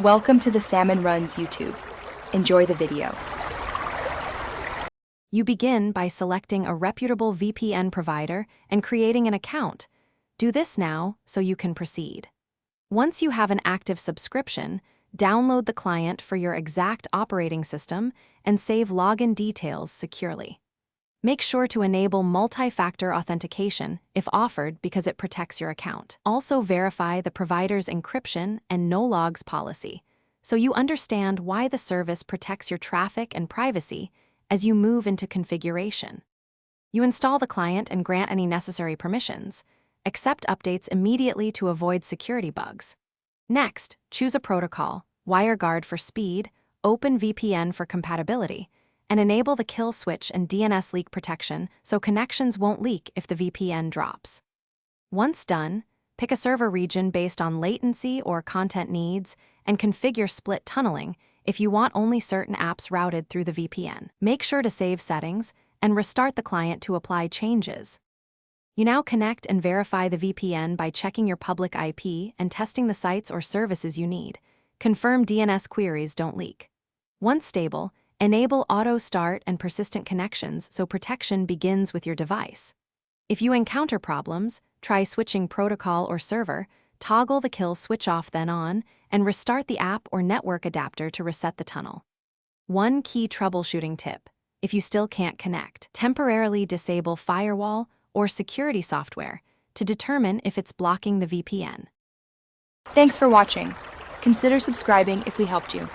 Welcome to the Salmon Runs YouTube. Enjoy the video. You begin by selecting a reputable VPN provider and creating an account. Do this now so you can proceed. Once you have an active subscription, download the client for your exact operating system and save login details securely. Make sure to enable multi-factor authentication if offered because it protects your account. Also verify the provider's encryption and no logs policy, so you understand why the service protects your traffic and privacy as you move into configuration. You install the client and grant any necessary permissions. Accept updates immediately to avoid security bugs. Next, choose a protocol, WireGuard for speed, OpenVPN for compatibility, and enable the kill switch and DNS leak protection so connections won't leak if the VPN drops. Once done, pick a server region based on latency or content needs and configure split tunneling if you want only certain apps routed through the VPN. Make sure to save settings and restart the client to apply changes. You now connect and verify the VPN by checking your public IP and testing the sites or services you need. Confirm DNS queries don't leak. Once stable, enable auto start and persistent connections so protection begins with your device. If you encounter problems, try switching protocol or server, toggle the kill switch off then on, and restart the app or network adapter to reset the tunnel. One key troubleshooting tip: if you still can't connect, temporarily disable firewall or security software to determine if it's blocking the VPN. Thanks for watching. Consider subscribing if we helped you.